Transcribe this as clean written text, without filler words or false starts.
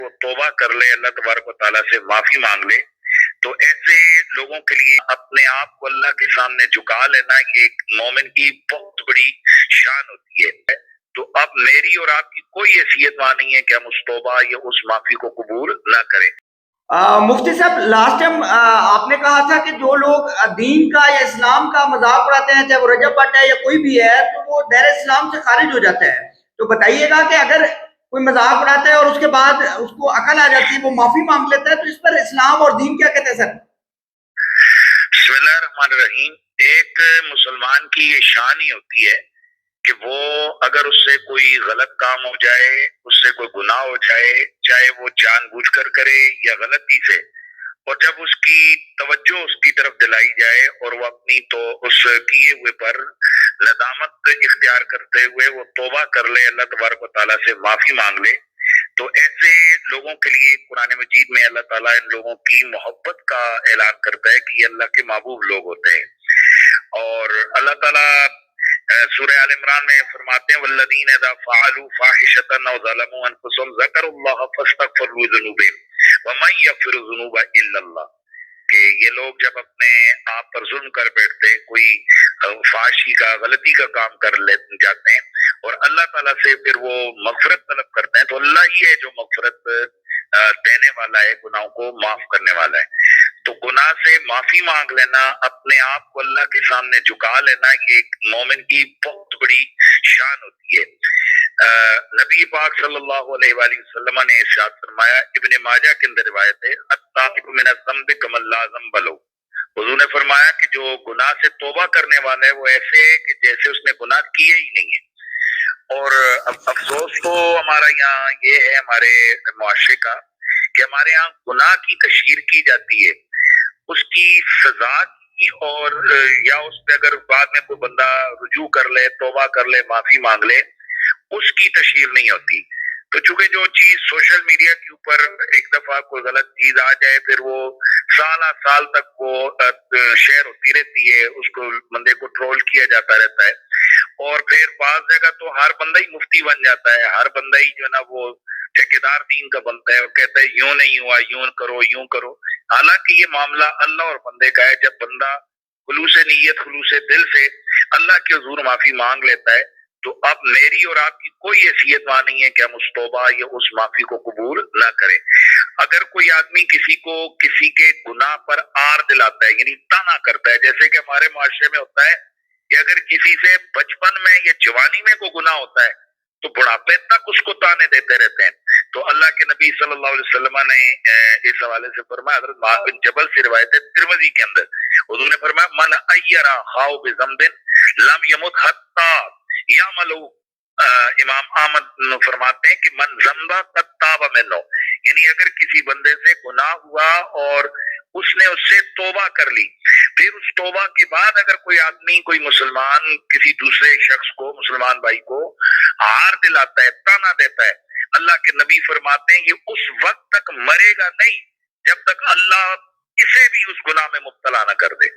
وہ توبہ کر لے، اللہ تبارک و تعالیٰ سے معافی مانگ لے، تو ایسے لوگوں کے لیے اپنے آپ کو اللہ کے سامنے جھکا لینا یہ ایک مومن کی بہت بڑی شان ہوتی ہے۔ تو اب میری اور آپ کی کوئی حیثیت وہاں نہیں ہے کہ ہم اس توبہ یا اس معافی کو قبول نہ کریں۔ مفتی صاحب، لاسٹ ٹائم آپ نے کہا تھا کہ جو لوگ دین کا یا اسلام کا مذاق اڑاتے ہیں، چاہے وہ رجب بٹ ہے یا کوئی بھی ہے، تو وہ دائرہ اسلام سے خارج ہو جاتا ہے۔ تو بتائیے گا کہ اگر کوئی مذاق اڑاتا ہے اور اس کے بعد اس کو عقل آ جاتی ہے، وہ معافی مانگ لیتا ہے، تو اس پر اسلام اور دین کیا کہتے ہیں سر؟ بسم اللہ الرحمن الرحیم۔ ایک مسلمان کی یہ شان ہی ہوتی ہے کہ وہ اگر اس سے کوئی غلط کام ہو جائے، اس سے کوئی گناہ ہو جائے، چاہے وہ جان بوجھ کر کرے یا غلطی سے، اور جب اس کی توجہ اس کی طرف دلائی جائے اور وہ اپنی تو اس کیے ہوئے پر ندامت اختیار کرتے ہوئے وہ توبہ کر لے، اللہ تبارک و تعالیٰ سے معافی مانگ لے، تو ایسے لوگوں کے لیے قرآن مجید میں اللہ تعالیٰ ان لوگوں کی محبت کا اعلان کرتا ہے کہ یہ اللہ کے محبوب لوگ ہوتے ہیں۔ اور اللہ تعالیٰ سورہ آل عمران میں فرماتے ہیں والذین اذا فعلوا فاحشۃ او ظلموا انفسهم ذکروا اللہ فاستغفروا ذنوبهم ومن یغفر الذنوب الا اللہ، کہ یہ لوگ جب اپنے آپ پر ظلم کر بیٹھتے ہیں، کوئی فحاشی کا غلطی کا کام کر جاتے ہیں اور اللہ تعالیٰ سے پھر وہ مغفرت طلب کرتے ہیں، تو اللہ ہی ہے جو مغفرت دینے والا ہے، گناہوں کو معاف کرنے والا ہے۔ تو گناہ سے معافی مانگ لینا، اپنے آپ کو اللہ کے سامنے جھکا لینا، یہ ایک مومن کی بہت بڑی شان ہوتی ہے۔ نبی پاک صلی اللہ علیہ وآلہ وسلم نے ارشاد فرمایا، ابن ماجہ کے اندر روایت ہے، التائب من الذنب کمن لا ذنب لہ۔ حضور نے فرمایا کہ جو گناہ سے توبہ کرنے والا ہے وہ ایسے ہے کہ جیسے اس نے گناہ کیے ہی نہیں ہے۔ اور افسوس تو ہمارا یہاں یہ ہے ہمارے معاشرے کا کہ ہمارے یہاں گناہ کی تشہیر کی جاتی ہے، اس کی سزا کی، اور یا اس پہ اگر بعد میں کوئی بندہ رجوع کر لے، توبہ کر لے، معافی مانگ لے، اس کی تشہیر نہیں ہوتی۔ تو چونکہ جو چیز سوشل میڈیا کے اوپر ایک دفعہ کوئی غلط چیز آ جائے، پھر وہ سالہ سال تک وہ شیئر ہوتی رہتی ہے، اس کو بندے کو ٹرول کیا جاتا رہتا ہے، اور پھر بعض جگہ تو ہر بندہ ہی مفتی بن جاتا ہے، ہر بندہ ہی جو ہے نا وہ ٹھیکیدار دین کا بنتا ہے اور کہتا ہے یوں نہیں ہوا، یوں کرو یوں کرو۔ حالانکہ یہ معاملہ اللہ اور بندے کا ہے۔ جب بندہ خلوص نیت، خلوص دل سے اللہ کے حضور معافی مانگ لیتا ہے، تو اب میری اور آپ کی کوئی حیثیت وہاں نہیں ہے کہ ہم اس توبہ یا اس معافی کو قبول نہ کریں۔ اگر کوئی آدمی کسی کو کسی کے گناہ پر آر دلاتا ہے، یعنی تانا کرتا ہے، جیسے کہ ہمارے معاشرے میں ہوتا ہے کہ اگر کسی سے بچپن میں یا جوانی میں کوئی گناہ ہوتا ہے تو بڑھاپے تک اس کو تانے دیتے رہتے ہیں۔ تو اللہ کے نبی صلی اللہ علیہ وسلم نے اس حوالے سے فرمایا، حضرت معاذ بن جبل سے روایت ہے ترمذی کے اندر، حضور نے فرمایا من ایرا خاؤ بذنب لم یمت حتی یعمل، امام احمد فرماتے ہیں کہ من ذنب قد تاب منہ، یعنی اگر کسی بندے سے گناہ ہوا اور اس نے اس سے توبہ کر لی، پھر اس توبہ کے بعد اگر کوئی آدمی، کوئی مسلمان کسی دوسرے شخص کو، مسلمان بھائی کو ہار دلاتا ہے، تانا دیتا ہے، اللہ کے نبی فرماتے ہیں یہ اس وقت تک مرے گا نہیں جب تک اللہ اسے بھی اس گناہ میں مبتلا نہ کر دے۔